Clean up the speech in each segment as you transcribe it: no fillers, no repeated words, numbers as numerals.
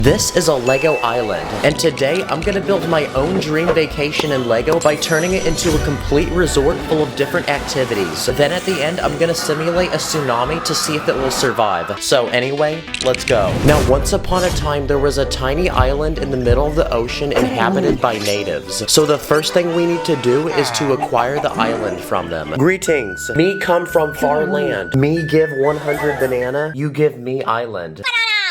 This is a Lego island, and today I'm gonna build my own dream vacation in Lego by turning it into a complete resort full of different activities. Then at the end, I'm gonna simulate a tsunami to see if it will survive. So anyway, let's go. Now, once upon a time, there was a tiny island in the middle of the ocean inhabited by natives. So the first thing we need to do is to acquire the island from them. Greetings. Me come from far land. Me give 100 banana, you give me island.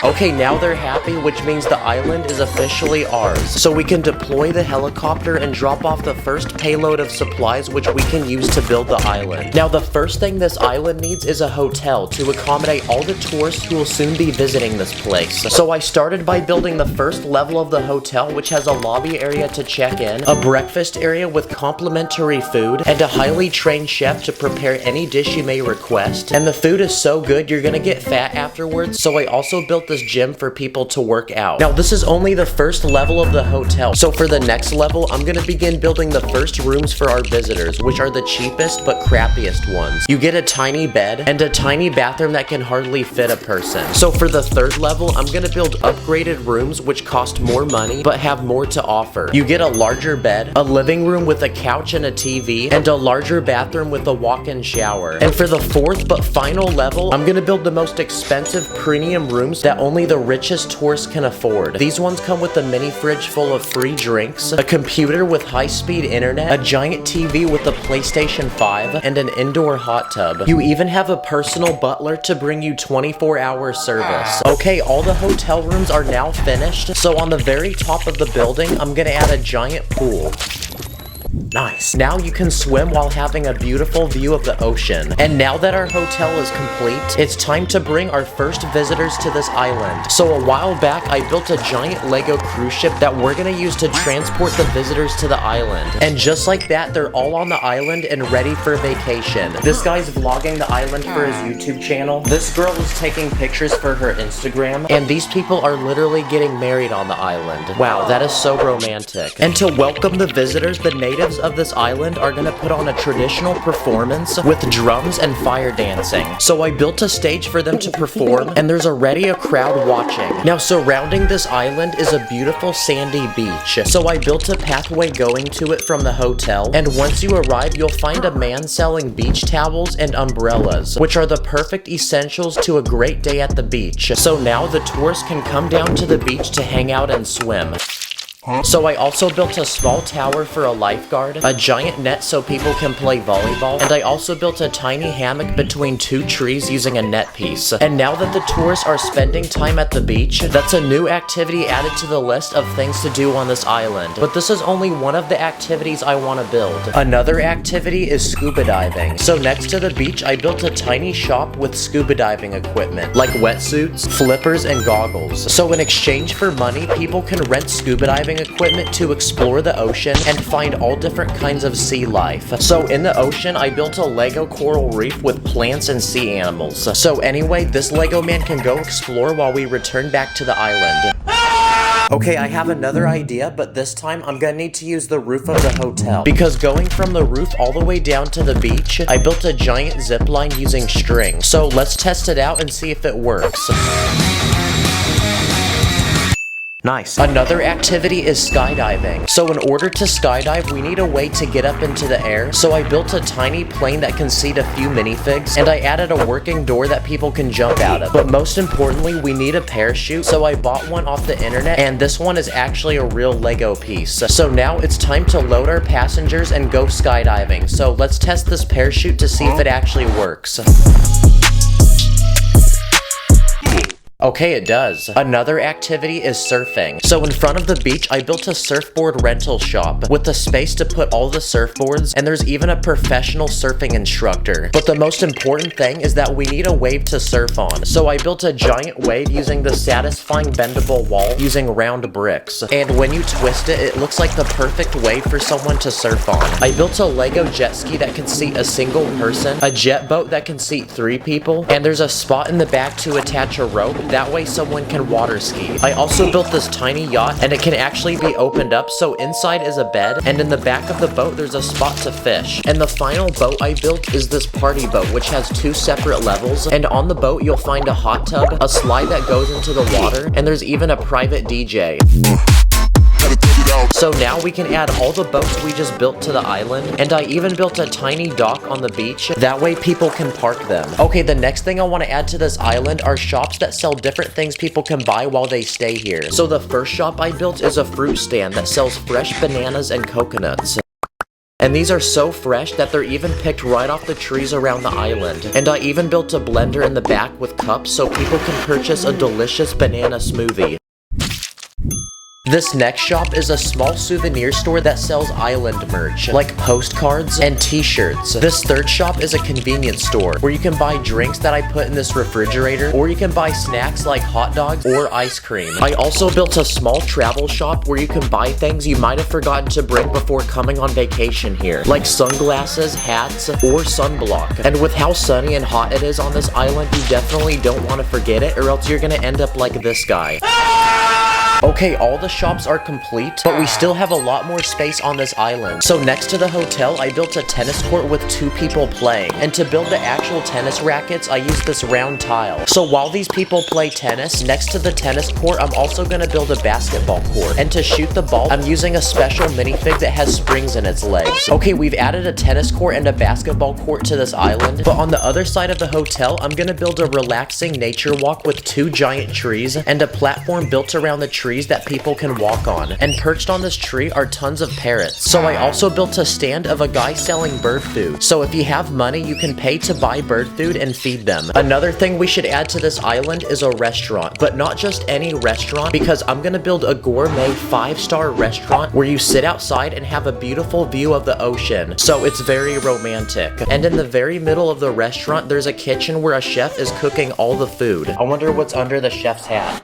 Okay, now they're happy, which means the island is officially ours. So we can deploy the helicopter and drop off the first payload of supplies which we can use to build the island. Now, the first thing this island needs is a hotel to accommodate all the tourists who will soon be visiting this place. So I started by building the first level of the hotel, which has a lobby area to check in, a breakfast area with complimentary food, and a highly trained chef to prepare any dish you may request. And the food is so good, you're gonna get fat afterwards, so I also built this gym for people to work out. Now, this is only the first level of the hotel, so for the next level, I'm gonna begin building the first rooms for our visitors, which are the cheapest but crappiest ones. You get a tiny bed and a tiny bathroom that can hardly fit a person. So for the third level, I'm gonna build upgraded rooms which cost more money but have more to offer. You get a larger bed, a living room with a couch and a TV, and a larger bathroom with a walk-in shower. And for the fourth but final level, I'm gonna build the most expensive premium rooms that only the richest tourists can afford. These ones come with a mini fridge full of free drinks, a computer with high-speed internet, a giant TV with a PlayStation 5, and an indoor hot tub. You even have a personal butler to bring you 24-hour service. Okay, all the hotel rooms are now finished, so on the very top of the building, I'm gonna add a giant pool. Nice. Now you can swim while having a beautiful view of the ocean. And now that our hotel is complete, it's time to bring our first visitors to this island. So a while back, I built a giant Lego cruise ship that we're gonna use to transport the visitors to the island. And just like that, they're all on the island and ready for vacation. This guy's vlogging the island for his YouTube channel. This girl is taking pictures for her Instagram. And these people are literally getting married on the island. Wow, that is so romantic. And to welcome the visitors, the natives of this island are gonna put on a traditional performance with drums and fire dancing. So I built a stage for them to perform, and there's already a crowd watching. Now, surrounding this island is a beautiful sandy beach. So I built a pathway going to it from the hotel, and once you arrive, you'll find a man selling beach towels and umbrellas, which are the perfect essentials to a great day at the beach. So now the tourists can come down to the beach to hang out and swim. So I also built a small tower for a lifeguard, a giant net so people can play volleyball, and I also built a tiny hammock between two trees using a net piece. And now that the tourists are spending time at the beach, that's a new activity added to the list of things to do on this island. But this is only one of the activities I want to build. Another activity is scuba diving. So next to the beach, I built a tiny shop with scuba diving equipment, like wetsuits, flippers, and goggles. So in exchange for money, people can rent scuba diving equipment to explore the ocean and find all different kinds of sea life. So in the ocean, I built a Lego coral reef with plants and sea animals. So anyway, this Lego man can go explore while we return back to the island. Okay, I have another idea, but this time I'm gonna need to use the roof of the hotel. Because going from the roof all the way down to the beach, I built a giant zip line using string. So let's test it out and see if it works. Nice. Another activity is skydiving. So in order to skydive, we need a way to get up into the air. So I built a tiny plane that can seat a few minifigs, and I added a working door that people can jump out of. But most importantly, we need a parachute. So I bought one off the internet, and this one is actually a real Lego piece. So now it's time to load our passengers and go skydiving. So let's test this parachute to see if it actually works. Okay, it does. Another activity is surfing. So in front of the beach, I built a surfboard rental shop with a space to put all the surfboards, and there's even a professional surfing instructor. But the most important thing is that we need a wave to surf on. So I built a giant wave using the satisfying bendable wall using round bricks. And when you twist it, it looks like the perfect wave for someone to surf on. I built a Lego jet ski that can seat a single person, a jet boat that can seat 3 people, and there's a spot in the back to attach a rope, that way someone can water ski. I also built this tiny yacht, and it can actually be opened up, so inside is a bed, and in the back of the boat there's a spot to fish. And the final boat I built is this party boat, which has 2 separate levels, and on the boat you'll find a hot tub, a slide that goes into the water, and there's even a private DJ. So now we can add all the boats we just built to the island, and I even built a tiny dock on the beach, that way people can park them. Okay, the next thing I want to add to this island are shops that sell different things people can buy while they stay here. So the first shop I built is a fruit stand that sells fresh bananas and coconuts. And these are so fresh that they're even picked right off the trees around the island. And I even built a blender in the back with cups so people can purchase a delicious banana smoothie. This next shop is a small souvenir store that sells island merch, like postcards and t-shirts. This third shop is a convenience store, where you can buy drinks that I put in this refrigerator, or you can buy snacks like hot dogs or ice cream. I also built a small travel shop where you can buy things you might have forgotten to bring before coming on vacation here, like sunglasses, hats, or sunblock. And with how sunny and hot it is on this island, you definitely don't want to forget it, or else you're gonna end up like this guy. Okay, all the shops are complete, but we still have a lot more space on this island. So next to the hotel, I built a tennis court with 2 people playing. And to build the actual tennis rackets, I used this round tile. So while these people play tennis, next to the tennis court, I'm also gonna build a basketball court. And to shoot the ball, I'm using a special minifig that has springs in its legs. Okay, we've added a tennis court and a basketball court to this island, but on the other side of the hotel, I'm gonna build a relaxing nature walk with 2 giant trees and a platform built around the trees that people can walk on. And perched on this tree are tons of parrots. So I also built a stand of a guy selling bird food. So if you have money, you can pay to buy bird food and feed them. Another thing we should add to this island is a restaurant, but not just any restaurant, because I'm gonna build a gourmet 5-star restaurant where you sit outside and have a beautiful view of the ocean. So it's very romantic. And in the very middle of the restaurant, there's a kitchen where a chef is cooking all the food. I wonder what's under the chef's hat.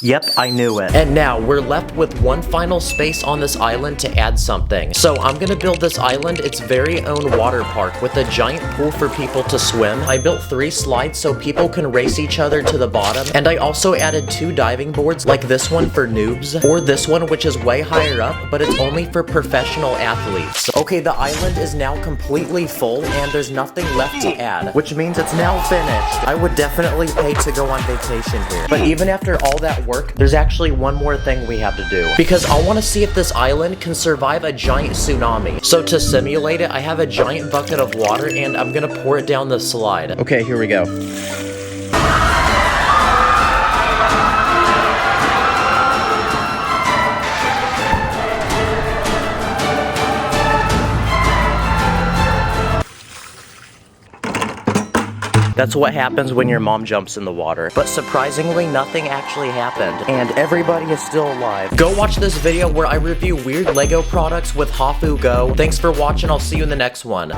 Yep, I knew it. And now, we're left with one final space on this island to add something. So I'm gonna build this island its very own water park with a giant pool for people to swim. I built 3 slides so people can race each other to the bottom. And I also added 2 diving boards, like this one for noobs, or this one which is way higher up, but it's only for professional athletes. Okay, the island is now completely full, and there's nothing left to add, which means it's now finished. I would definitely pay to go on vacation here. But even after all that work, there's actually one more thing we have to do, because I want to see if this island can survive a giant tsunami. So to simulate it, I have a giant bucket of water and I'm gonna pour it down the slide. Okay, here we go. That's what happens when your mom jumps in the water. But surprisingly, nothing actually happened, and everybody is still alive. Go watch this video where I review weird Lego products with RODE Go. Thanks for watching, I'll see you in the next one.